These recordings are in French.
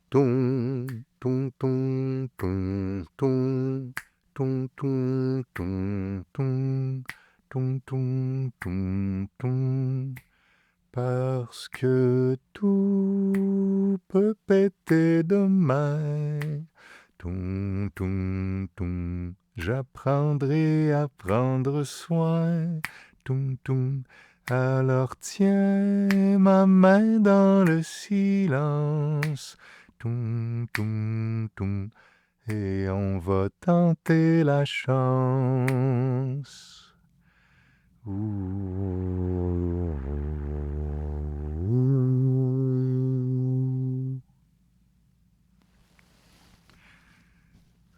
Tung, tung, tung, tung, tung, tung, tung, tung, tung, tung, tung, tung, tung. Parce que tout peut péter demain. Tung, tung, tung. J'apprendrai à prendre soin. Tung, tung. Alors tiens ma main dans le silence. Tung, tung, tung. Et on va tenter la chance.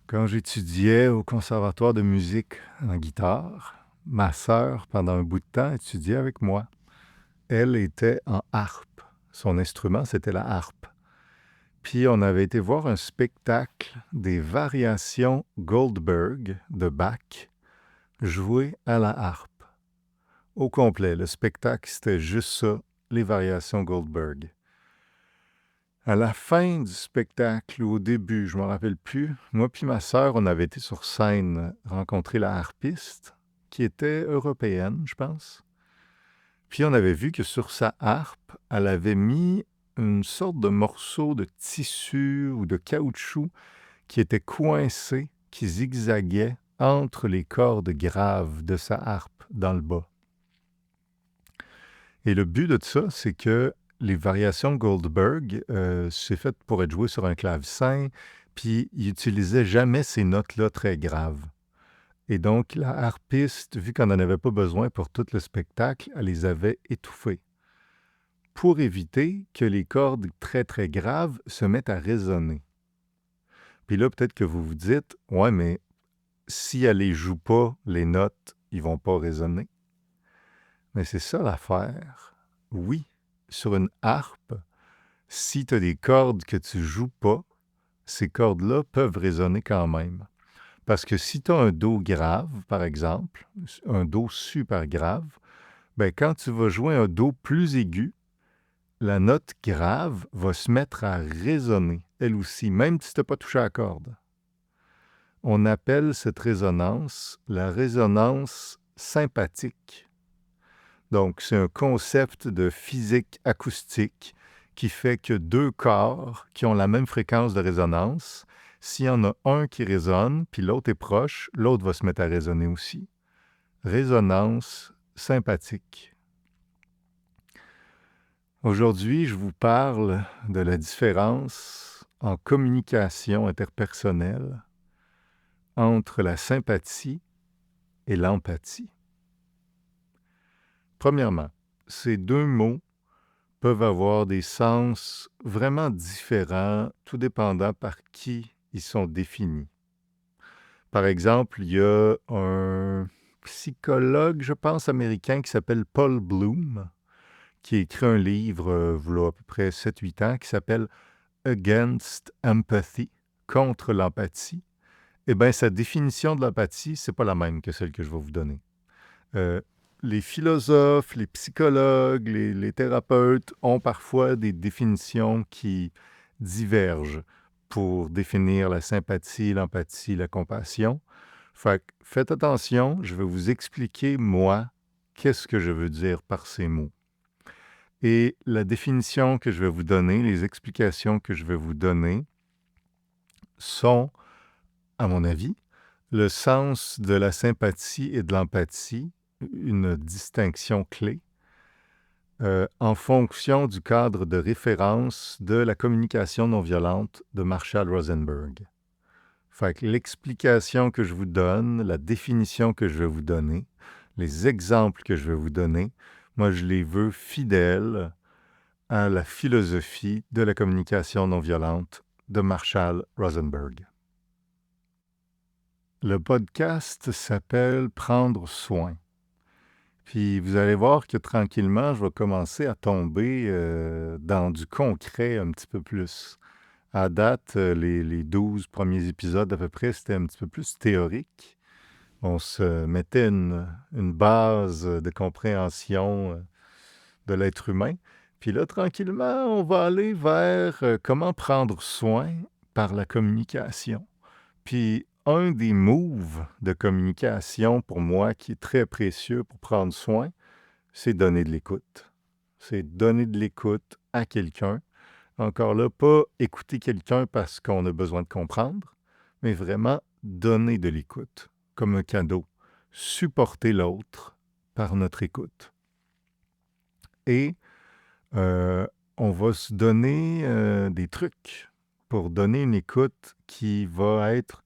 Quand j'étudiais au conservatoire de musique en guitare, ma sœur, pendant un bout de temps, étudiait avec moi. Elle était en harpe. Son instrument, c'était la harpe. Puis on avait été voir un spectacle des variations Goldberg de Bach jouées à la harpe. Au complet, le spectacle, c'était juste ça, les variations Goldberg. À la fin du spectacle ou au début, je ne me rappelle plus, moi puis ma sœur, on avait été sur scène rencontrer la harpiste, qui était européenne, je pense. Puis on avait vu que sur sa harpe, elle avait mis une sorte de morceau de tissu ou de caoutchouc qui était coincé, qui zigzaguait entre les cordes graves de sa harpe dans le bas. Et le but de ça, c'est que les variations Goldberg, c'est fait pour être joué sur un clavecin, puis il n'utilisait jamais ces notes-là très graves. Et donc, la harpiste, vu qu'on n'en avait pas besoin pour tout le spectacle, elle les avait étouffées pour éviter que les cordes très, très graves se mettent à résonner. Puis là, peut-être que vous vous dites, « Ouais, mais si elle les joue pas, les notes, ils vont pas résonner. » Mais c'est ça l'affaire. Oui, sur une harpe, si tu as des cordes que tu joues pas, ces cordes-là peuvent résonner quand même. Parce que si tu as un Do grave, par exemple, un Do super grave, ben quand tu vas jouer un Do plus aigu, la note grave va se mettre à résonner, elle aussi, même si tu n'as pas touché à la corde. On appelle cette résonance la résonance sympathique. Donc, c'est un concept de physique acoustique qui fait que deux corps qui ont la même fréquence de résonance, s'il y en a un qui résonne, puis l'autre est proche, l'autre va se mettre à résonner aussi. Résonance sympathique. Aujourd'hui, je vous parle de la différence en communication interpersonnelle entre la sympathie et l'empathie. Premièrement, ces deux mots peuvent avoir des sens vraiment différents, tout dépendant par qui ils sont définis. Par exemple, il y a un psychologue, je pense, américain qui s'appelle Paul Bloom, qui a écrit un livre, il y a à peu près 7-8 ans, qui s'appelle Against Empathy, contre l'empathie. Eh bien, sa définition de l'empathie, c'est pas la même que celle que je vais vous donner. Les philosophes, les psychologues, les thérapeutes ont parfois des définitions qui divergent pour définir la sympathie, l'empathie, la compassion. Fait que faites attention, je vais vous expliquer, moi, qu'est-ce que je veux dire par ces mots. Et la définition que je vais vous donner, les explications que je vais vous donner sont, à mon avis, le sens de la sympathie et de l'empathie, une distinction clé, en fonction du cadre de référence de la communication non violente de Marshall Rosenberg. Fait que l'explication que je vous donne, la définition que je vais vous donner, les exemples que je vais vous donner, moi je les veux fidèles à la philosophie de la communication non violente de Marshall Rosenberg. Le podcast s'appelle « Prendre soin ». Puis vous allez voir que tranquillement, je vais commencer à tomber dans du concret un petit peu plus. À date, les 12 premiers épisodes à peu près, c'était un petit peu plus théorique. On se mettait une base de compréhension de l'être humain. Puis là, tranquillement, on va aller vers comment prendre soin par la communication. Puis un des moves de communication pour moi qui est très précieux pour prendre soin, c'est donner de l'écoute. C'est donner de l'écoute à quelqu'un. Encore là, pas écouter quelqu'un parce qu'on a besoin de comprendre, mais vraiment donner de l'écoute, comme un cadeau. Supporter l'autre par notre écoute. Et euh, on va se donner des trucs pour donner une écoute qui va être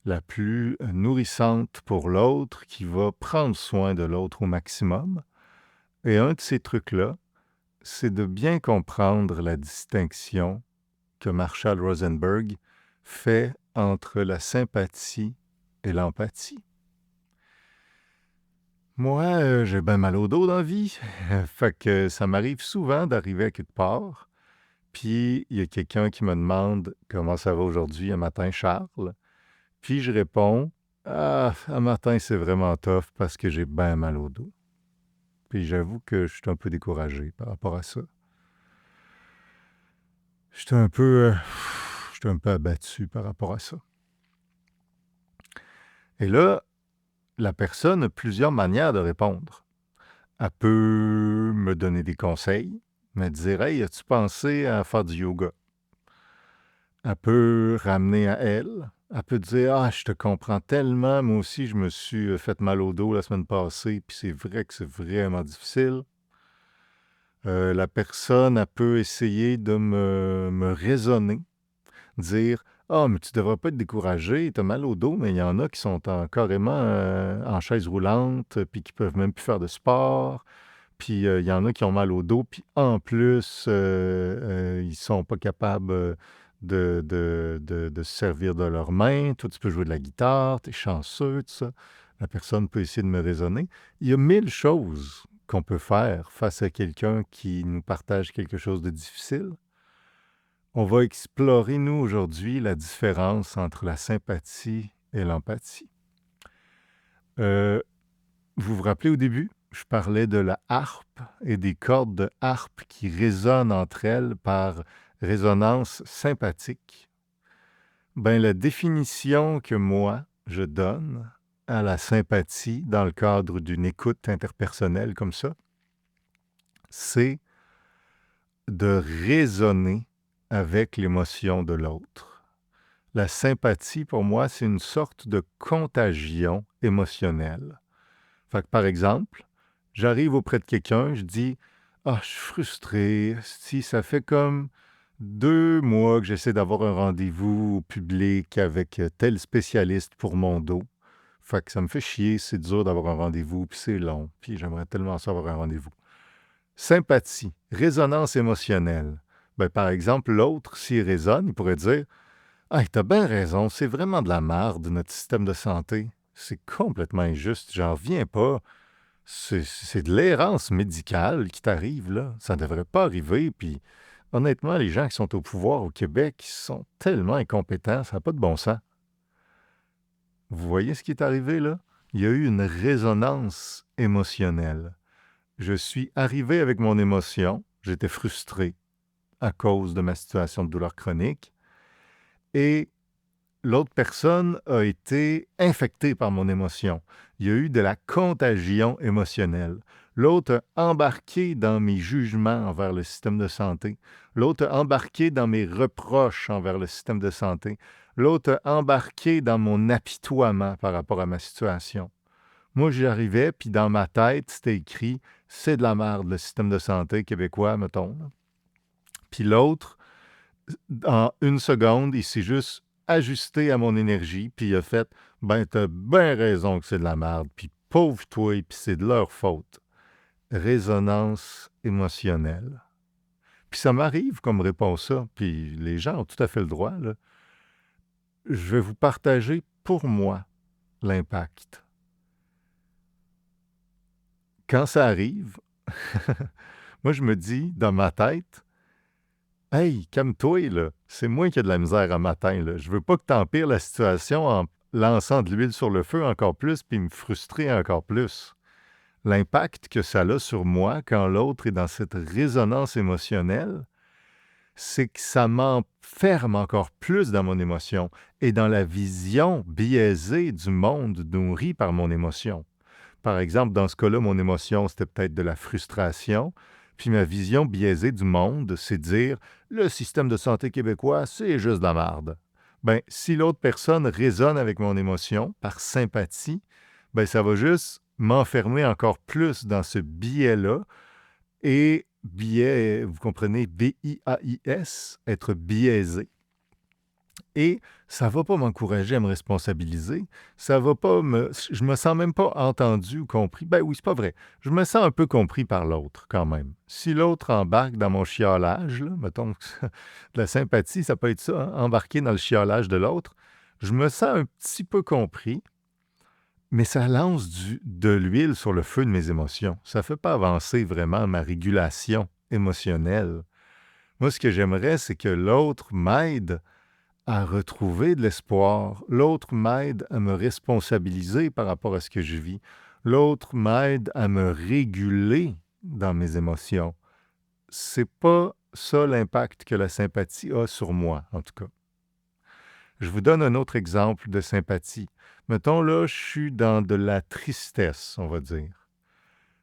la plus nourrissante pour l'autre, qui va prendre soin de l'autre au maximum. Et un de ces trucs-là, c'est de bien comprendre la distinction que Marshall Rosenberg fait entre la sympathie et l'empathie. Moi, j'ai bien mal au dos dans la vie, fait que ça m'arrive souvent d'arriver à quelque part, puis il y a quelqu'un qui me demande « Comment ça va aujourd'hui, un matin, Charles? » Puis je réponds « Ah, un matin, c'est vraiment tough parce que j'ai bien mal au dos. » Puis j'avoue que je suis un peu découragé par rapport à ça. J'étais un peu abattu par rapport à ça. Et là, la personne a plusieurs manières de répondre. Elle peut me donner des conseils, me dire « Hey, as-tu pensé à faire du yoga? » Elle peut ramener à elle. Elle peut dire « Ah, je te comprends tellement, moi aussi, je me suis fait mal au dos la semaine passée, puis c'est vrai que c'est vraiment difficile. » La personne, elle peut essayer de me raisonner, dire « Ah, mais tu devrais pas être découragé, tu as mal au dos, mais il y en a qui sont carrément en chaise roulante, puis qui peuvent même plus faire de sport. Puis il y en a qui ont mal au dos, puis en plus, ils sont pas capables de se servir de leurs mains. Toi, tu peux jouer de la guitare, tu es chanceux, tout ça. » La personne peut essayer de me raisonner. Il y a 1000 choses qu'on peut faire face à quelqu'un qui nous partage quelque chose de difficile. On va explorer, nous, aujourd'hui, la différence entre la sympathie et l'empathie. Vous vous rappelez au début, je parlais de la harpe et des cordes de harpe qui résonnent entre elles par résonance sympathique. Ben, la définition que moi, je donne à la sympathie dans le cadre d'une écoute interpersonnelle comme ça, c'est de résonner avec l'émotion de l'autre. La sympathie, pour moi, c'est une sorte de contagion émotionnelle. Fait que, par exemple, j'arrive auprès de quelqu'un, je dis « Ah, je suis frustré, si ça fait comme 2 mois que j'essaie d'avoir un rendez-vous au public avec tel spécialiste pour mon dos. Fait que ça me fait chier, c'est dur d'avoir un rendez-vous, puis c'est long, puis j'aimerais tellement ça avoir un rendez-vous. » Sympathie, résonance émotionnelle. Ben, par exemple, l'autre, s'il résonne, il pourrait dire « Ah, t'as bien raison, c'est vraiment de la merde, notre système de santé. C'est complètement injuste, j'en reviens pas. C'est de l'errance médicale qui t'arrive, là. Ça ne devrait pas arriver. Puis, honnêtement, les gens qui sont au pouvoir au Québec ils sont tellement incompétents, ça n'a pas de bon sens. » Vous voyez ce qui est arrivé, là? Il y a eu une résonance émotionnelle. Je suis arrivé avec mon émotion, j'étais frustré à cause de ma situation de douleur chronique, et l'autre personne a été infectée par mon émotion. Il y a eu de la contagion émotionnelle. L'autre a embarqué dans mes jugements envers le système de santé. L'autre a embarqué dans mes reproches envers le système de santé. L'autre a embarqué dans mon apitoiement par rapport à ma situation. Moi, j'y arrivais, puis dans ma tête, c'était écrit « C'est de la merde, le système de santé québécois, mettons. » Puis l'autre, en une seconde, il s'est juste ajusté à mon énergie, puis il a fait « Ben, t'as bien raison que c'est de la merde, puis pauvre toi, puis c'est de leur faute. » Résonance émotionnelle. Puis ça m'arrive comme réponse ça, puis les gens ont tout à fait le droit, là. Je vais vous partager pour moi l'impact. Quand ça arrive, moi je me dis dans ma tête, hey, calme-toi, là. C'est moi qui ai de la misère à matin, là. Je veux pas que t'empires la situation en lançant de l'huile sur le feu encore plus puis me frustrer encore plus. L'impact que ça a sur moi quand l'autre est dans cette résonance émotionnelle, c'est que ça m'enferme encore plus dans mon émotion et dans la vision biaisée du monde nourri par mon émotion. Par exemple, dans ce cas-là, mon émotion, c'était peut-être de la frustration, puis ma vision biaisée du monde, c'est de dire le système de santé québécois, c'est juste de la merde. Ben, si l'autre personne résonne avec mon émotion par sympathie, ben ça va juste m'enfermer encore plus dans ce biais-là. Et biais, vous comprenez, B-I-A-I-S, être biaisé. Et ça ne va pas m'encourager à me responsabiliser. Ça va pas me. Je me sens même pas entendu ou compris. Ben oui, c'est pas vrai. Je me sens un peu compris par l'autre, quand même. Si l'autre embarque dans mon chiolage, là, mettons que de la sympathie, ça peut être ça, hein, embarquer dans le chiolage de l'autre, je me sens un petit peu compris, mais ça lance de l'huile sur le feu de mes émotions. Ça ne fait pas avancer vraiment ma régulation émotionnelle. Moi, ce que j'aimerais, c'est que l'autre m'aide à retrouver de l'espoir. L'autre m'aide à me responsabiliser par rapport à ce que je vis. L'autre m'aide à me réguler dans mes émotions. C'est pas ça l'impact que la sympathie a sur moi, en tout cas. Je vous donne un autre exemple de sympathie. Mettons là, je suis dans de la tristesse, on va dire.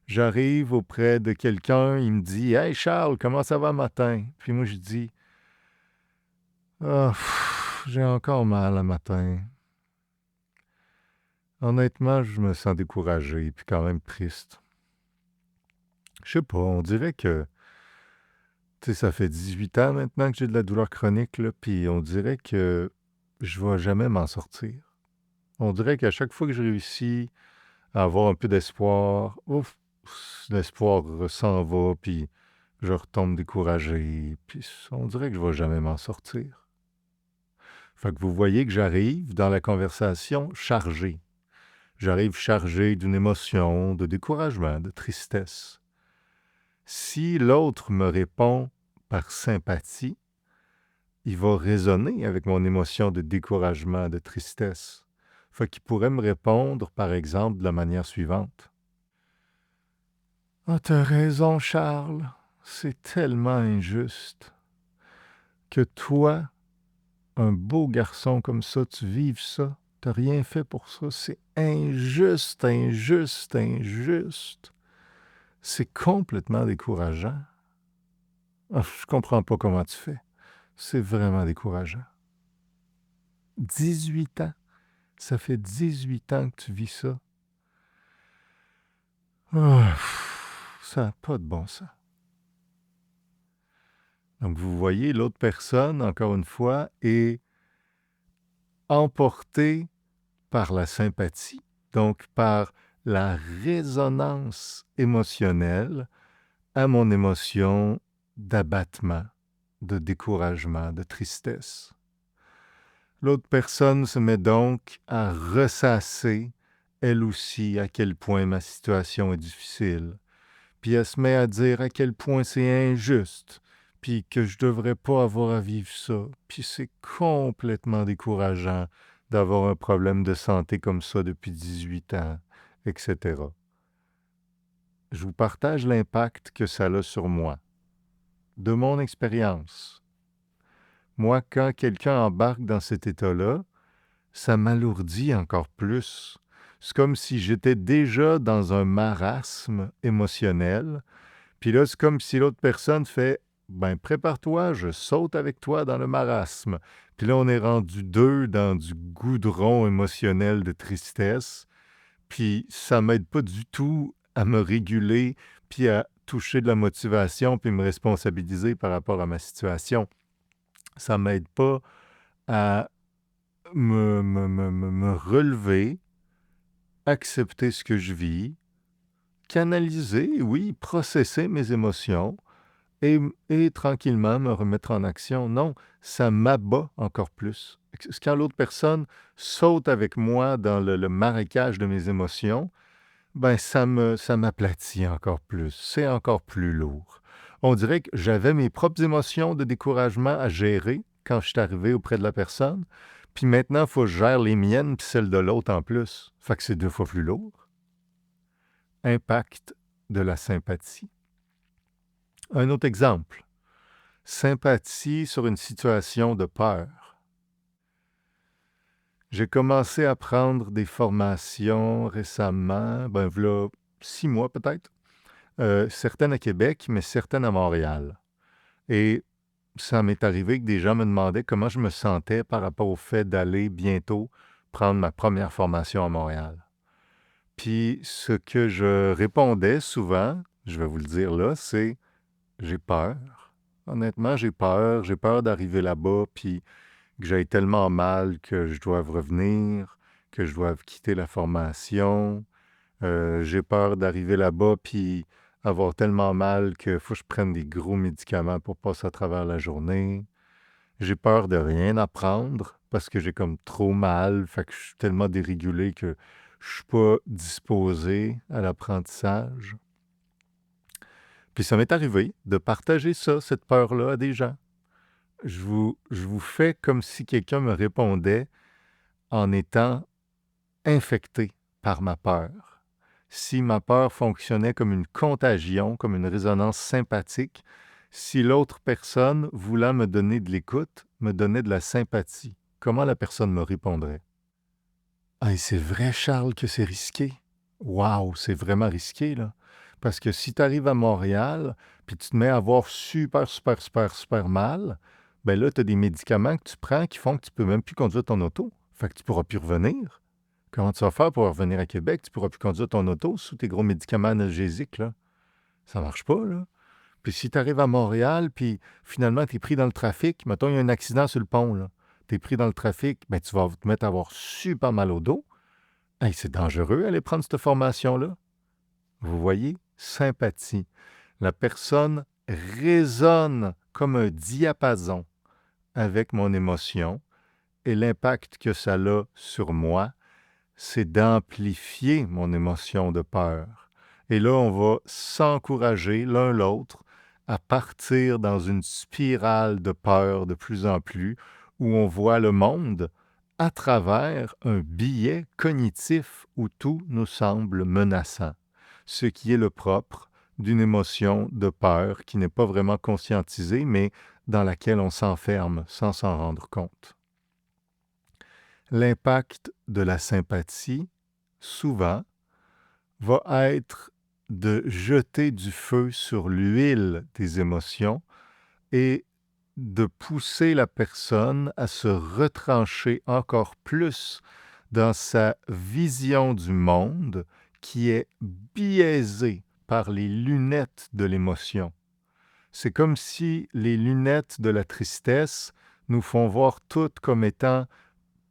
J'arrive auprès de quelqu'un, il me dit « Hey Charles, comment ça va matin? » Puis moi je dis « Ah, j'ai encore mal le matin. » Honnêtement, je me sens découragé puis quand même triste. Je sais pas, on dirait que, tu sais, ça fait 18 ans maintenant que j'ai de la douleur chronique, là, puis on dirait que je vais jamais m'en sortir. On dirait qu'à chaque fois que je réussis à avoir un peu d'espoir, ouf, l'espoir s'en va, puis je retombe découragé, puis on dirait que je vais jamais m'en sortir. Fait que vous voyez que j'arrive dans la conversation chargé. J'arrive chargé d'une émotion, de découragement, de tristesse. Si l'autre me répond par sympathie, il va résonner avec mon émotion de découragement, de tristesse. Fait qu'il pourrait me répondre, par exemple, de la manière suivante. « Ah, t'as raison, Charles. C'est tellement injuste que toi, un beau garçon comme ça, tu vives ça. T'as rien fait pour ça. C'est injuste, injuste, injuste. » C'est complètement décourageant. Ah, je comprends pas comment tu fais. C'est vraiment décourageant. 18 ans. Ça fait 18 ans que tu vis ça. Ah, ça n'a pas de bon sens. Donc, vous voyez, l'autre personne, encore une fois, est emportée par la sympathie, donc par la résonance émotionnelle à mon émotion d'abattement, de découragement, de tristesse. L'autre personne se met donc à ressasser, elle aussi, à quel point ma situation est difficile. Puis elle se met à dire à quel point c'est injuste, puis que je devrais pas avoir à vivre ça. Puis c'est complètement décourageant d'avoir un problème de santé comme ça depuis 18 ans, etc. Je vous partage l'impact que ça a sur moi, de mon expérience. Moi, quand quelqu'un embarque dans cet état-là, ça m'alourdit encore plus. C'est comme si j'étais déjà dans un marasme émotionnel. Puis là, c'est comme si l'autre personne fait « Ben, prépare-toi, je saute avec toi dans le marasme. » Puis là, on est rendu deux dans du goudron émotionnel de tristesse. Puis ça m'aide pas du tout à me réguler, puis à toucher de la motivation, puis me responsabiliser par rapport à ma situation. Ça m'aide pas à me relever, accepter ce que je vis, canaliser, oui, processer mes émotions et tranquillement me remettre en action. Non, ça m'abat encore plus. Quand l'autre personne saute avec moi dans le marécage de mes émotions, ben ça m'aplatit encore plus. C'est encore plus lourd. On dirait que j'avais mes propres émotions de découragement à gérer quand je suis arrivé auprès de la personne. Puis maintenant, il faut que je gère les miennes puis celles de l'autre en plus. Fait que c'est 2 fois plus lourd. impact de la sympathie. Un autre exemple, sympathie sur une situation de peur. J'ai commencé à prendre des formations récemment, v'là 6 mois peut-être, certaines à Québec, mais certaines à Montréal. Et ça m'est arrivé que des gens me demandaient comment je me sentais par rapport au fait d'aller bientôt prendre ma première formation à Montréal. Puis ce que je répondais souvent, je vais vous le dire là, c'est j'ai peur. Honnêtement, j'ai peur d'arriver là-bas, puis que j'aille tellement mal que je doive revenir, que je doive quitter la formation. J'ai peur d'arriver là-bas, puis avoir tellement mal qu'il faut que je prenne des gros médicaments pour passer à travers la journée. J'ai peur de rien apprendre parce que j'ai comme trop mal, fait que je suis tellement dérégulé que je suis pas disposé à l'apprentissage. Puis ça m'est arrivé de partager ça, cette peur-là, à des gens. Je vous fais comme si quelqu'un me répondait en étant infecté par ma peur. Si ma peur fonctionnait comme une contagion, comme une résonance sympathique, si l'autre personne, voulant me donner de l'écoute, me donnait de la sympathie, comment la personne me répondrait? Ah, et c'est vrai, Charles, que c'est risqué. Waouh, c'est vraiment risqué, là. Parce que si tu arrives à Montréal, puis tu te mets à avoir super, super, super, super mal, ben là, tu as des médicaments que tu prends qui font que tu peux même plus conduire ton auto. Fait que tu pourras plus revenir. Comment tu vas faire pour revenir à Québec? Tu pourras plus conduire ton auto sous tes gros médicaments analgésiques, là. Ça marche pas, là. Puis si tu arrives à Montréal, puis finalement, tu es pris dans le trafic, mettons, il y a un accident sur le pont, là. Tu es pris dans le trafic, ben tu vas te mettre à avoir super mal au dos. Hey, c'est dangereux aller prendre cette formation-là. Vous voyez? Sympathie. La personne résonne comme un diapason avec mon émotion et l'impact que ça a sur moi, c'est d'amplifier mon émotion de peur. Et là, on va s'encourager l'un l'autre à partir dans une spirale de peur de plus en plus, où on voit le monde à travers un biais cognitif où tout nous semble menaçant, ce qui est le propre d'une émotion de peur qui n'est pas vraiment conscientisée, mais dans laquelle on s'enferme sans s'en rendre compte. L'impact de la sympathie, souvent, va être de jeter du feu sur l'huile des émotions et de pousser la personne à se retrancher encore plus dans sa vision du monde qui est biaisée par les lunettes de l'émotion. C'est comme si les lunettes de la tristesse nous font voir tout comme étant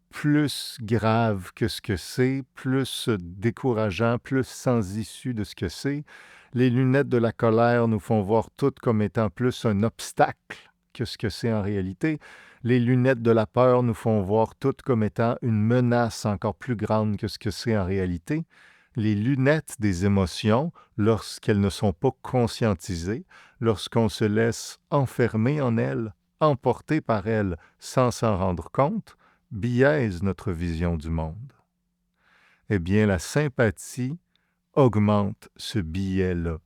plus grave que ce que c'est, plus décourageant, plus sans issue de ce que c'est. Les lunettes de la colère nous font voir tout comme étant plus un obstacle que ce que c'est en réalité. Les lunettes de la peur nous font voir tout comme étant une menace encore plus grande que ce que c'est en réalité. Les lunettes des émotions, lorsqu'elles ne sont pas conscientisées, lorsqu'on se laisse enfermer en elles, emporter par elles sans s'en rendre compte, biaise notre vision du monde. Eh bien, la sympathie augmente ce biais-là.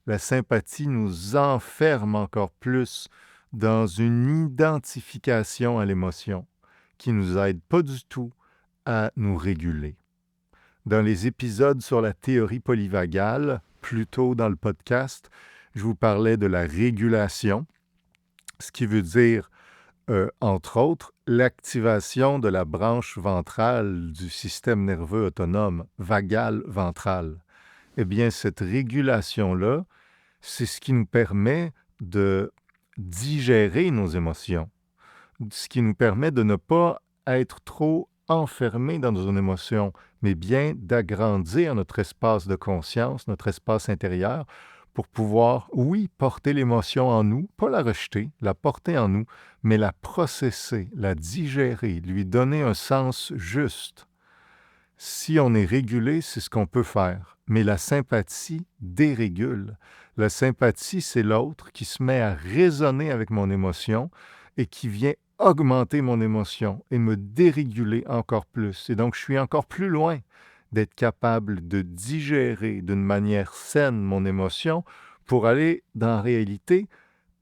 La sympathie nous enferme encore plus dans une identification à l'émotion qui ne nous aide pas du tout à nous réguler. Dans les épisodes sur la théorie polyvagale, plus tôt dans le podcast, je vous parlais de la régulation, ce qui veut dire entre autres, l'activation de la branche ventrale du système nerveux autonome, vagal ventral. Eh bien, cette régulation-là, c'est ce qui nous permet de digérer nos émotions, ce qui nous permet de ne pas être trop enfermés dans nos émotions, mais bien d'agrandir notre espace de conscience, notre espace intérieur, pour pouvoir, oui, porter l'émotion en nous, pas la rejeter, la porter en nous, mais la processer, la digérer, lui donner un sens juste. Si on est régulé, c'est ce qu'on peut faire. Mais la sympathie dérégule. La sympathie, c'est l'autre qui se met à résonner avec mon émotion et qui vient augmenter mon émotion et me déréguler encore plus. Et donc, je suis encore plus loin d'être capable de digérer d'une manière saine mon émotion pour aller, dans la réalité,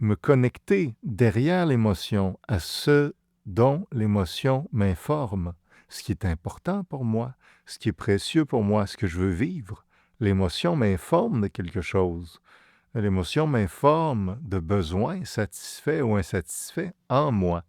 me connecter derrière l'émotion à ce dont l'émotion m'informe, ce qui est important pour moi, ce qui est précieux pour moi, ce que je veux vivre. L'émotion m'informe de quelque chose. L'émotion m'informe de besoins satisfaits ou insatisfaits en moi.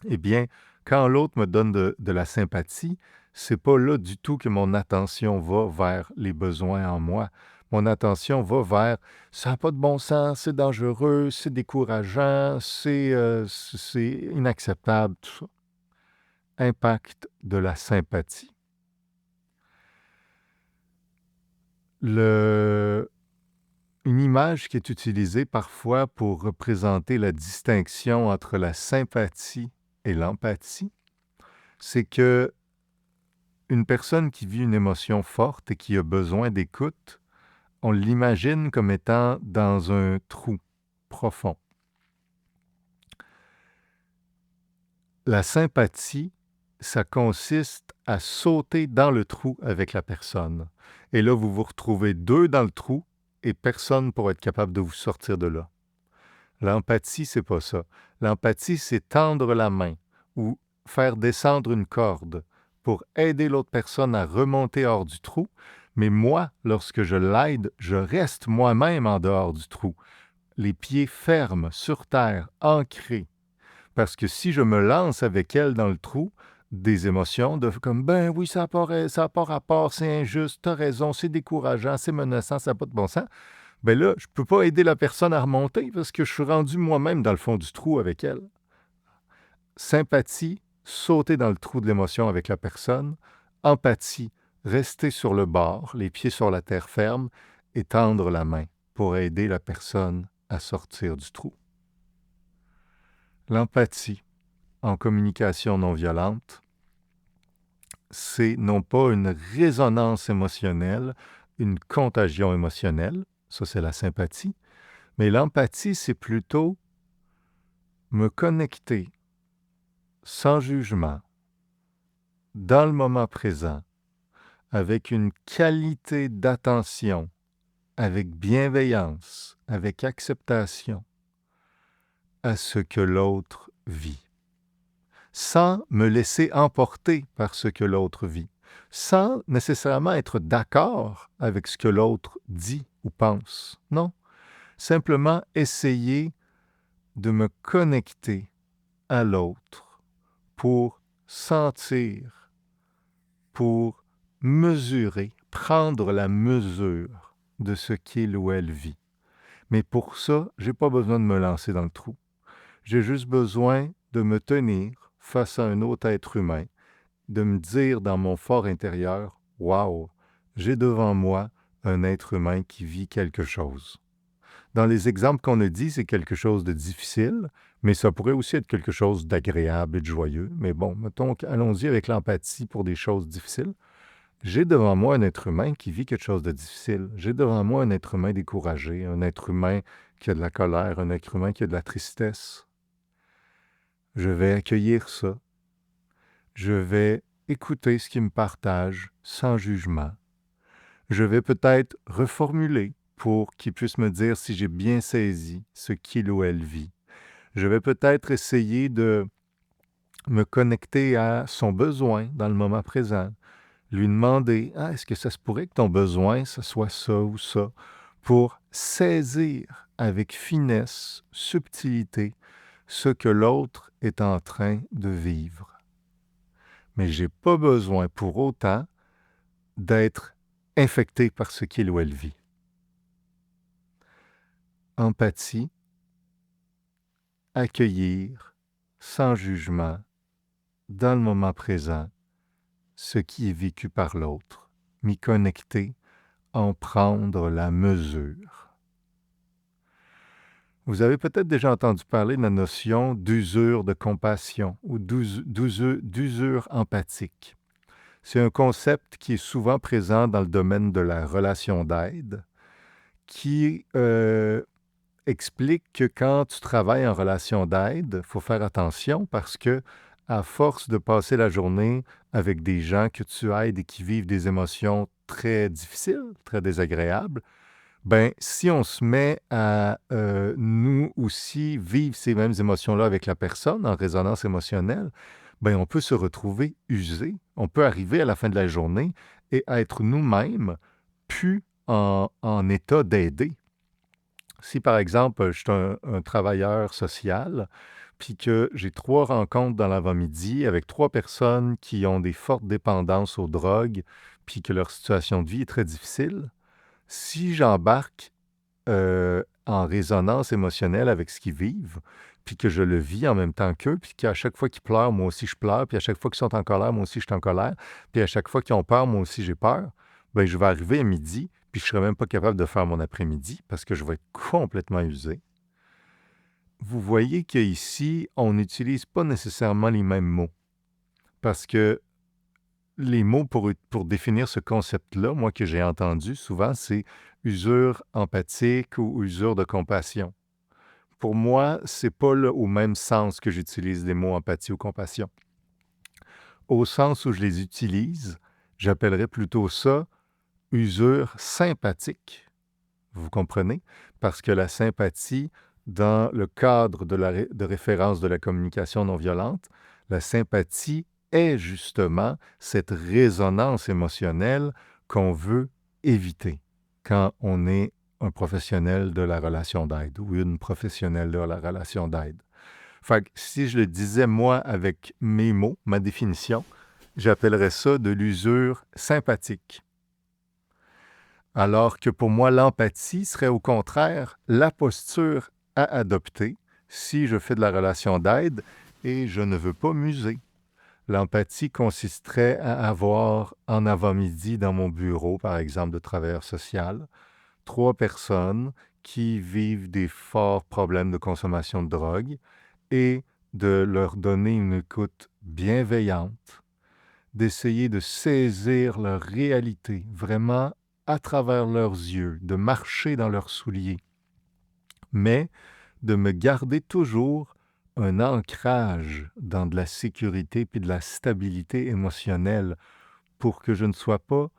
Eh bien, quand l'autre me donne de la sympathie, c'est pas là du tout que mon attention va vers les besoins en moi. Mon attention va vers ça n'a pas de bon sens, c'est dangereux, c'est décourageant, c'est inacceptable, tout ça. Impact de la sympathie. Une image qui est utilisée parfois pour représenter la distinction entre la sympathie et l'empathie, c'est que une personne qui vit une émotion forte et qui a besoin d'écoute, on l'imagine comme étant dans un trou profond. La sympathie, ça consiste à sauter dans le trou avec la personne. Et là, vous vous retrouvez deux dans le trou et personne pour être capable de vous sortir de là. L'empathie, c'est pas ça. L'empathie, c'est tendre la main ou faire descendre une corde pour aider l'autre personne à remonter hors du trou. Mais moi, lorsque je l'aide, je reste moi-même en dehors du trou, les pieds fermes, sur terre, ancrés. Parce que si je me lance avec elle dans le trou, des émotions de comme ben oui, ça n'a pas rapport, c'est injuste, t'as raison, c'est décourageant, c'est menaçant, ça n'a pas de bon sens. Ben là, je ne peux pas aider la personne à remonter parce que je suis rendu moi-même dans le fond du trou avec elle. Sympathie, sauter dans le trou de l'émotion avec la personne. Empathie, rester sur le bord, les pieds sur la terre ferme et tendre la main pour aider la personne à sortir du trou. L'empathie en communication non violente, c'est non pas une résonance émotionnelle, une contagion émotionnelle, ça c'est la sympathie, mais l'empathie, c'est plutôt me connecter sans jugement, dans le moment présent, avec une qualité d'attention, avec bienveillance, avec acceptation à ce que l'autre vit, sans me laisser emporter par ce que l'autre vit, sans nécessairement être d'accord avec ce que l'autre dit ou pense. Non, simplement essayer de me connecter à l'autre pour sentir, pour mesurer, prendre la mesure de ce qu'il ou elle vit. Mais pour ça, je n'ai pas besoin de me lancer dans le trou. J'ai juste besoin de me tenir face à un autre être humain, de me dire dans mon fort intérieur, « Wow, j'ai devant moi un être humain qui vit quelque chose. » Dans les exemples qu'on a dit, c'est quelque chose de difficile, mais ça pourrait aussi être quelque chose d'agréable et de joyeux. Mais bon, mettons, allons-y avec l'empathie pour des choses difficiles. J'ai devant moi un être humain qui vit quelque chose de difficile. J'ai devant moi un être humain découragé, un être humain qui a de la colère, un être humain qui a de la tristesse. Je vais accueillir ça. Je vais écouter ce qu'il me partage sans jugement. Je vais peut-être reformuler pour qu'il puisse me dire si j'ai bien saisi ce qu'il ou elle vit. Je vais peut-être essayer de me connecter à son besoin dans le moment présent, lui demander « Ah, est-ce que ça se pourrait que ton besoin, ce soit ça ou ça? » pour saisir avec finesse, subtilité, ce que l'autre est en train de vivre. Mais je n'ai pas besoin pour autant d'être infecté par ce qu'il ou elle vit. Empathie, accueillir, sans jugement, dans le moment présent, ce qui est vécu par l'autre, m'y connecter, en prendre la mesure. Vous avez peut-être déjà entendu parler de la notion d'usure de compassion ou d'usure empathique. C'est un concept qui est souvent présent dans le domaine de la relation d'aide, qui explique que quand tu travailles en relation d'aide, il faut faire attention parce que à force de passer la journée avec des gens que tu aides et qui vivent des émotions très difficiles, très désagréables, ben, si on se met à nous aussi vivre ces mêmes émotions-là avec la personne en résonance émotionnelle, ben, on peut se retrouver usé. On peut arriver à la fin de la journée et être nous-mêmes plus en état d'aider. Si, par exemple, je suis un travailleur social, puis que j'ai 3 rencontres dans l'avant-midi avec 3 personnes qui ont des fortes dépendances aux drogues, puis que leur situation de vie est très difficile, si j'embarque en résonance émotionnelle avec ce qu'ils vivent, puis que je le vis en même temps qu'eux, puis qu'à chaque fois qu'ils pleurent, moi aussi je pleure, puis à chaque fois qu'ils sont en colère, moi aussi je suis en colère, puis à chaque fois qu'ils ont peur, moi aussi j'ai peur, bien, je vais arriver à midi, puis je ne serai même pas capable de faire mon après-midi parce que je vais être complètement usé. Vous voyez qu'ici, on n'utilise pas nécessairement les mêmes mots parce que les mots pour définir ce concept-là, moi, que j'ai entendu souvent, c'est usure empathique ou usure de compassion. Pour moi, c'est pas au même sens que j'utilise les mots empathie ou compassion. Au sens où je les utilise, j'appellerais plutôt ça usure sympathique. Vous comprenez? Parce que la sympathie, dans le cadre de référence de la communication non violente, la sympathie est justement cette résonance émotionnelle qu'on veut éviter quand on est un professionnel de la relation d'aide ou une professionnelle de la relation d'aide. Fait que si je le disais moi avec mes mots, ma définition, j'appellerais ça de l'usure sympathique. Alors que pour moi, l'empathie serait au contraire la posture à adopter si je fais de la relation d'aide et je ne veux pas m'user. L'empathie consisterait à avoir en avant-midi dans mon bureau, par exemple, de travailleur social, 3 personnes qui vivent des forts problèmes de consommation de drogue et de leur donner une écoute bienveillante, d'essayer de saisir leur réalité vraiment à travers leurs yeux, de marcher dans leurs souliers, mais de me garder toujours un ancrage dans de la sécurité puis de la stabilité émotionnelle pour que je ne sois pas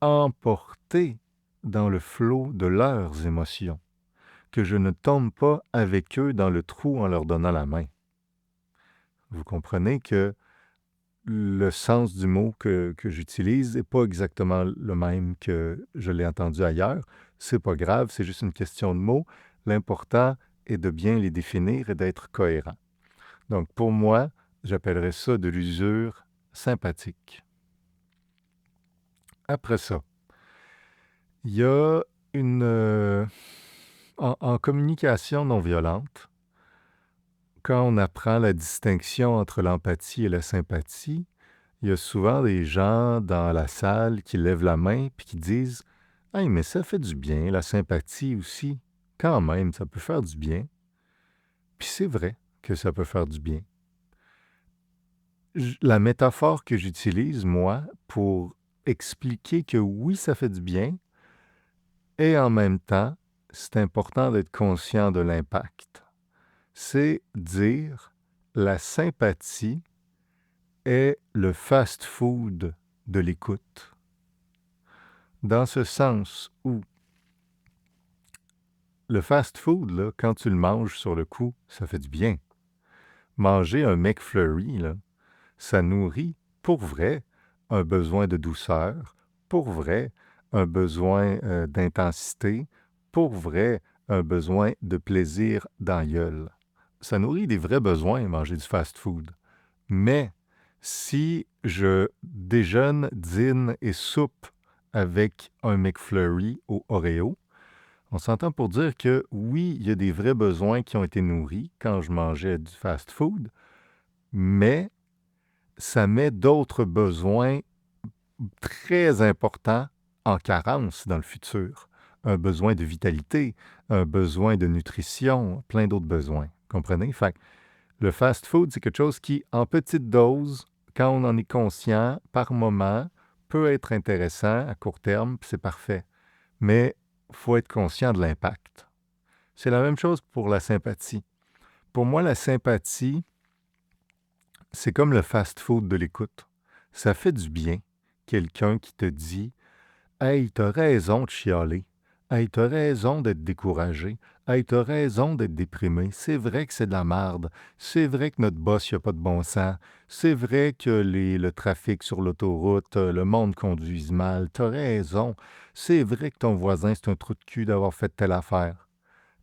emporté dans le flot de leurs émotions, que je ne tombe pas avec eux dans le trou en leur donnant la main. Vous comprenez que le sens du mot que j'utilise n'est pas exactement le même que je l'ai entendu ailleurs. C'est pas grave, c'est juste une question de mots. L'important est de bien les définir et d'être cohérent. Donc, pour moi, j'appellerais ça de l'usure sympathique. Après ça, il y a en communication non violente, quand on apprend la distinction entre l'empathie et la sympathie, il y a souvent des gens dans la salle qui lèvent la main puis qui disent « Hey, mais ça fait du bien, la sympathie aussi. Quand même, ça peut faire du bien. » Puis c'est vrai que ça peut faire du bien. La métaphore que j'utilise, moi, pour expliquer que oui, ça fait du bien, et en même temps, c'est important d'être conscient de l'impact. C'est dire la sympathie est le fast-food de l'écoute. Dans ce sens où le fast-food, là, quand tu le manges sur le coup, ça fait du bien. Manger un McFlurry, là, ça nourrit, pour vrai, un besoin de douceur, pour vrai, un besoin d'intensité, pour vrai, un besoin de plaisir dans la gueule. Ça nourrit des vrais besoins, manger du fast-food. Mais si je déjeune, dîne et soupe avec un McFlurry au Oreo, on s'entend pour dire que oui, il y a des vrais besoins qui ont été nourris quand je mangeais du fast-food, mais ça met d'autres besoins très importants en carence dans le futur. Un besoin de vitalité, un besoin de nutrition, plein d'autres besoins. Comprenez? Fait que le fast-food, c'est quelque chose qui, en petite dose, quand on en est conscient, par moment, peut être intéressant à court terme, puis c'est parfait. Mais il faut être conscient de l'impact. C'est la même chose pour la sympathie. Pour moi, la sympathie, c'est comme le fast-food de l'écoute. Ça fait du bien, quelqu'un qui te dit: Hey, t'as raison de chialer. Hey, t'as raison d'être découragé. Hey, t'as raison d'être déprimé. C'est vrai que c'est de la merde. C'est vrai que notre boss, il a pas de bon sens. C'est vrai que le trafic sur l'autoroute, le monde conduise mal. T'as raison. C'est vrai que ton voisin, c'est un trou de cul d'avoir fait telle affaire.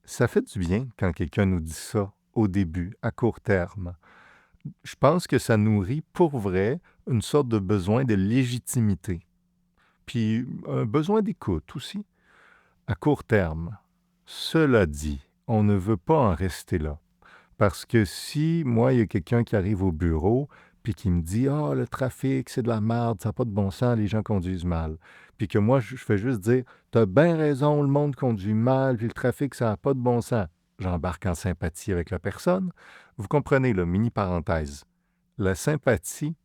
Ça fait du bien quand quelqu'un nous dit ça au début, à court terme. Je pense que ça nourrit pour vrai une sorte de besoin de légitimité. Puis un besoin d'écoute aussi, à court terme. Cela dit, on ne veut pas en rester là. Parce que si, moi, il y a quelqu'un qui arrive au bureau, puis qui me dit: Ah, le trafic, c'est de la merde, ça n'a pas de bon sens, les gens conduisent mal. Puis que moi, je fais juste dire: T'as bien raison, le monde conduit mal, puis le trafic, ça n'a pas de bon sens. J'embarque en sympathie avec la personne. Vous comprenez, là, mini parenthèse. La sympathie,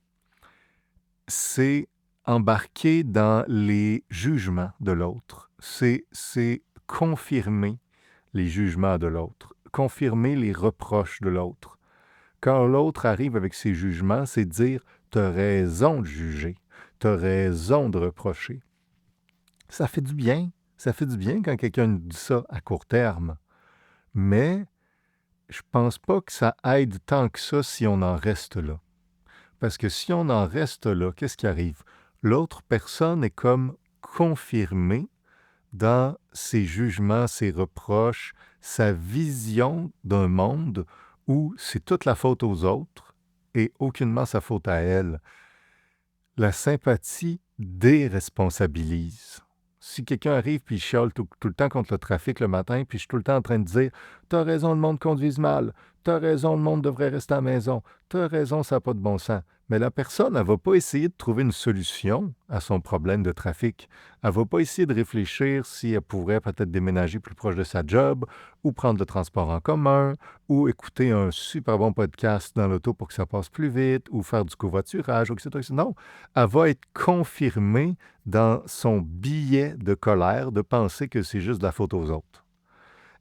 c'est embarquer dans les jugements de l'autre. C'est confirmer les jugements de l'autre, confirmer les reproches de l'autre. Quand l'autre arrive avec ses jugements, c'est dire: t'as raison de juger, t'as raison de reprocher. Ça fait du bien. Ça fait du bien quand quelqu'un nous dit ça à court terme. Mais je pense pas que ça aide tant que ça si on en reste là. Parce que si on en reste là, qu'est-ce qui arrive? L'autre personne est comme confirmée dans ses jugements, ses reproches, sa vision d'un monde où c'est toute la faute aux autres et aucunement sa faute à elle. La sympathie déresponsabilise. Si quelqu'un arrive puis il chiale tout le temps contre le trafic le matin, puis je suis tout le temps en train de dire: T'as raison, le monde conduise mal. T'as raison, le monde devrait rester à la maison. T'as raison, ça n'a pas de bon sens. Mais la personne, elle ne va pas essayer de trouver une solution à son problème de trafic. Elle ne va pas essayer de réfléchir si elle pourrait peut-être déménager plus proche de sa job, ou prendre le transport en commun, ou écouter un super bon podcast dans l'auto pour que ça passe plus vite, ou faire du covoiturage, etc. Non, elle va être confirmée dans son billet de colère de penser que c'est juste de la faute aux autres.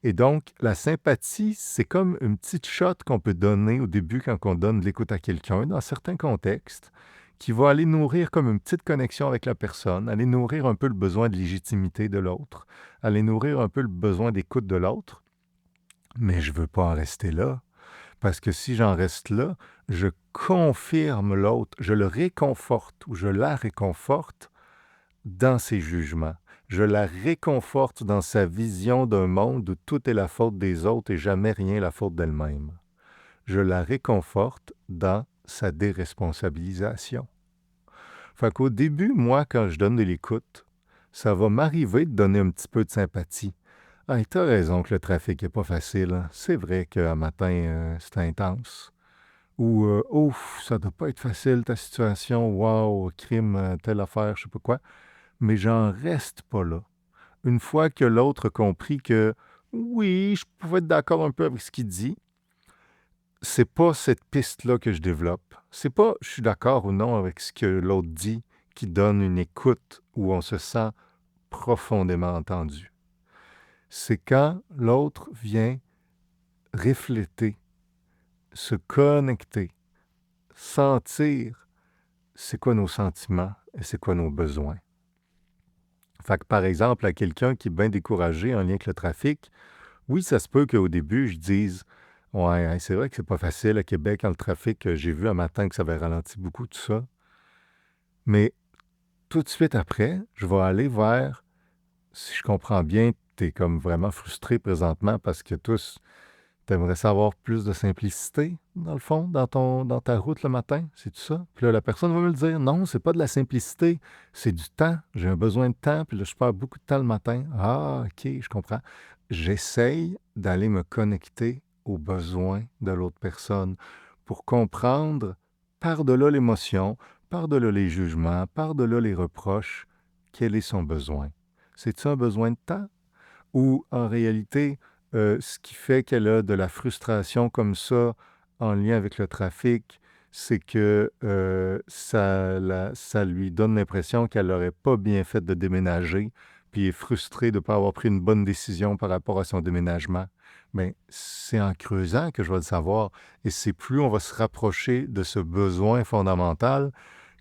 Et donc, la sympathie, c'est comme une petite shot qu'on peut donner au début quand on donne de l'écoute à quelqu'un, dans certains contextes, qui va aller nourrir comme une petite connexion avec la personne, aller nourrir un peu le besoin de légitimité de l'autre, aller nourrir un peu le besoin d'écoute de l'autre. Mais je ne veux pas en rester là. Parce que si j'en reste là, je confirme l'autre, je le réconforte ou je la réconforte dans ses jugements. Je la réconforte dans sa vision d'un monde où tout est la faute des autres et jamais rien la faute d'elle-même. Je la réconforte dans sa déresponsabilisation. Fait qu'au début, moi, quand je donne de l'écoute, ça va m'arriver de donner un petit peu de sympathie. Hey, t'as raison que le trafic n'est pas facile, hein. C'est vrai qu'un matin, c'est intense. Ou, ouf, ça doit pas être facile ta situation, wow, crime, telle affaire, je sais pas quoi. Mais j'en reste pas là. Une fois que l'autre a compris que oui, je pouvais être d'accord un peu avec ce qu'il dit, c'est pas cette piste-là que je développe. C'est pas je suis d'accord ou non avec ce que l'autre dit qui donne une écoute où on se sent profondément entendu. C'est quand l'autre vient refléter, se connecter, sentir c'est quoi nos sentiments et c'est quoi nos besoins. Fait que par exemple, à quelqu'un qui est bien découragé en lien avec le trafic, oui, ça se peut qu'au début, je dise: Ouais, hein, c'est vrai que c'est pas facile à Québec quand le trafic, j'ai vu un matin que ça avait ralenti beaucoup, tout ça. Mais tout de suite après, je vais aller vers, si je comprends bien, tu es comme vraiment frustré présentement parce que tous, tu aimerais savoir plus de simplicité, dans le fond, dans ta route le matin, c'est tout ça? Puis là, la personne va me le dire: Non, c'est pas de la simplicité, c'est du temps. J'ai un besoin de temps, puis là, je perds beaucoup de temps le matin. Ah, OK, je comprends. J'essaye d'aller me connecter aux besoins de l'autre personne pour comprendre par-delà l'émotion, par-delà les jugements, par-delà les reproches, quel est son besoin. C'est-tu un besoin de temps? Ou en réalité, ce qui fait qu'elle a de la frustration comme ça en lien avec le trafic, c'est que ça lui donne l'impression qu'elle n'aurait pas bien fait de déménager, puis est frustrée de ne pas avoir pris une bonne décision par rapport à son déménagement. Bien, c'est en creusant que je vais le savoir. Et c'est plus on va se rapprocher de ce besoin fondamental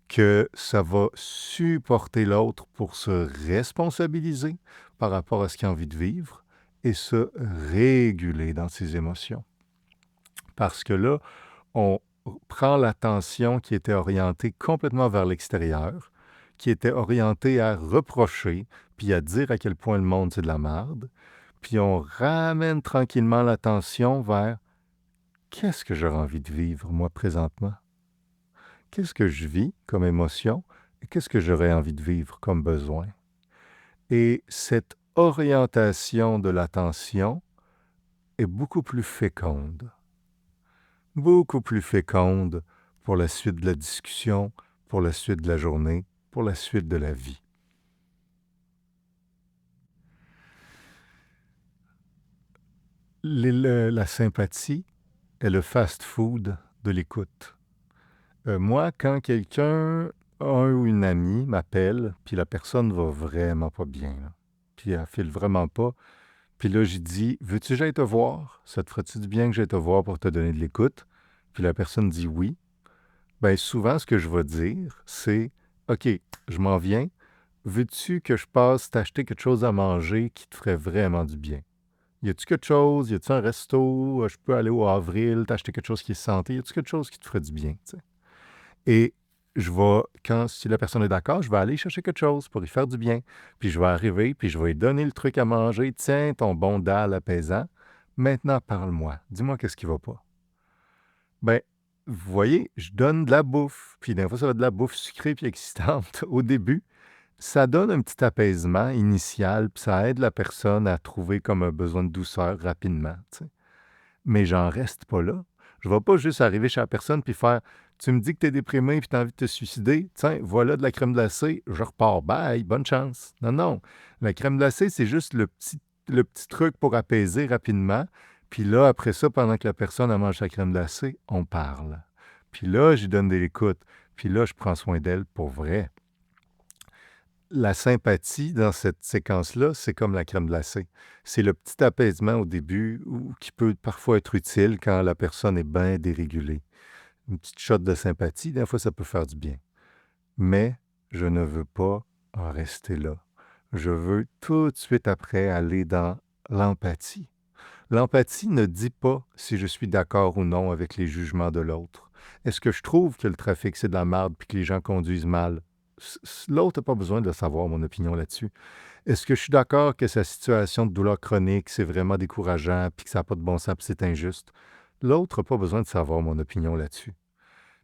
que ça va supporter l'autre pour se responsabiliser par rapport à ce qu'il a envie de vivre et se réguler dans ses émotions. Parce que là, on prend l'attention qui était orientée complètement vers l'extérieur, qui était orientée à reprocher, puis à dire à quel point le monde c'est de la merde, puis on ramène tranquillement l'attention vers qu'est-ce que j'aurais envie de vivre, moi, présentement? Qu'est-ce que je vis comme émotion et qu'est-ce que j'aurais envie de vivre comme besoin? Et cette orientation de l'attention est beaucoup plus féconde pour la suite de la discussion, pour la suite de la journée, pour la suite de la vie. La sympathie est le fast-food de l'écoute. Moi, quand quelqu'un, un ou une amie, m'appelle, puis la personne va vraiment pas bien, là, puis elle file vraiment pas, puis là, j'ai dit, veux-tu que j'aille te voir? Ça te ferait-tu du bien que j'aille te voir pour te donner de l'écoute? Puis la personne dit oui. Bien, souvent, ce que je vais dire, c'est, OK, je m'en viens. Veux-tu que je passe t'acheter quelque chose à manger qui te ferait vraiment du bien? Y a-tu quelque chose? Y a-tu un resto? Je peux aller au Avril, t'acheter quelque chose qui est santé? Y a-tu quelque chose qui te ferait du bien? Tu sais? Et je vais, si la personne est d'accord, je vais aller chercher quelque chose pour y faire du bien. Puis je vais arriver, puis je vais lui donner le truc à manger. Tiens, ton bon dalle apaisant. Maintenant, parle-moi. Dis-moi qu'est-ce qui va pas. Ben, vous voyez, je donne de la bouffe. Puis des fois, ça va être de la bouffe sucrée puis excitante au début. Ça donne un petit apaisement initial, puis ça aide la personne à trouver comme un besoin de douceur rapidement. Tu sais. Mais j'en reste pas là. Je ne vais pas juste arriver chez la personne puis faire tu me dis que tu es déprimé puis tu as envie de te suicider. Tiens, voilà de la crème glacée, je repars. Bye, bonne chance. Non, non. La crème glacée, c'est juste le petit truc pour apaiser rapidement. Puis là, après ça, pendant que la personne elle mange sa crème glacée, on parle. Puis là, j'y donne de l'écoute. Puis là, je prends soin d'elle pour vrai. La sympathie dans cette séquence-là, c'est comme la crème glacée. C'est le petit apaisement au début qui peut parfois être utile quand la personne est bien dérégulée. Une petite shot de sympathie, des fois, ça peut faire du bien. Mais je ne veux pas en rester là. Je veux tout de suite après aller dans l'empathie. L'empathie ne dit pas si je suis d'accord ou non avec les jugements de l'autre. Est-ce que je trouve que le trafic, c'est de la merde puis que les gens conduisent mal? L'autre n'a pas besoin de savoir mon opinion là-dessus. Est-ce que je suis d'accord que sa situation de douleur chronique, c'est vraiment décourageant puis que ça n'a pas de bon sens puis c'est injuste? L'autre n'a pas besoin de savoir mon opinion là-dessus.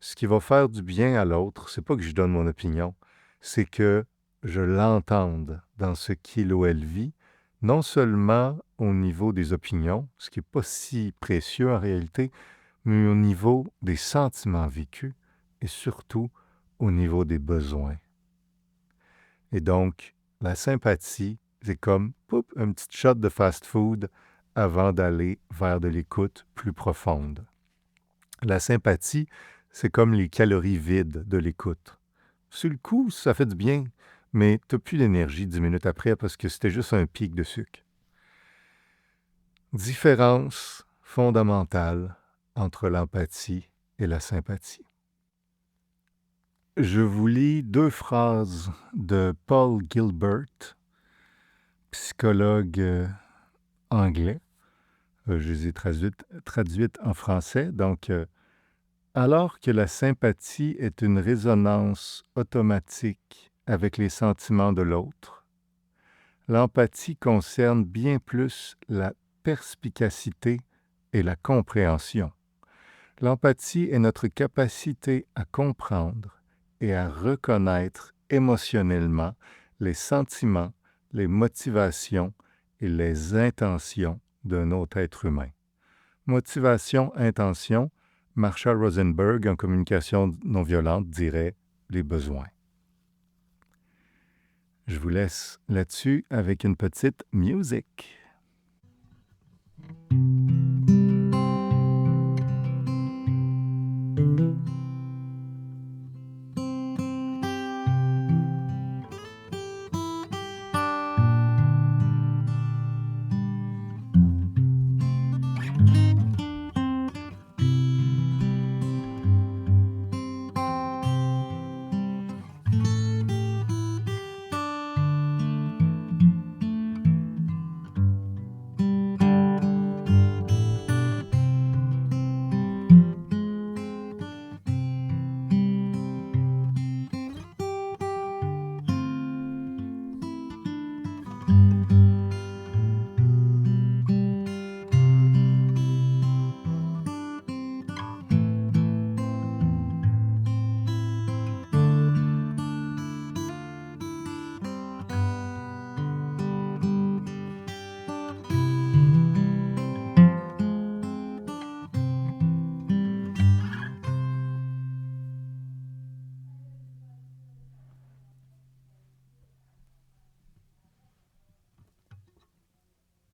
Ce qui va faire du bien à l'autre, c'est pas que je donne mon opinion, c'est que je l'entende dans ce qu'il ou elle vit, non seulement au niveau des opinions, ce qui n'est pas si précieux en réalité, mais au niveau des sentiments vécus et surtout au niveau des besoins. Et donc, la sympathie, c'est comme poup, un petit shot de fast-food avant d'aller vers de l'écoute plus profonde. La sympathie, c'est comme les calories vides de l'écoute. Sur le coup, ça fait du bien, mais tu n'as plus d'énergie 10 minutes après parce que c'était juste un pic de sucre. Différence fondamentale entre l'empathie et la sympathie. Je vous lis 2 phrases de Paul Gilbert, psychologue anglais. Je les ai traduites en français. Donc, alors que la sympathie est une résonance automatique avec les sentiments de l'autre, l'empathie concerne bien plus la perspicacité et la compréhension. L'empathie est notre capacité à comprendre et à reconnaître émotionnellement les sentiments, les motivations et les intentions d'un autre être humain. Motivation, intention, Marshall Rosenberg, en communication non violente, dirait les besoins. Je vous laisse là-dessus avec une petite musique.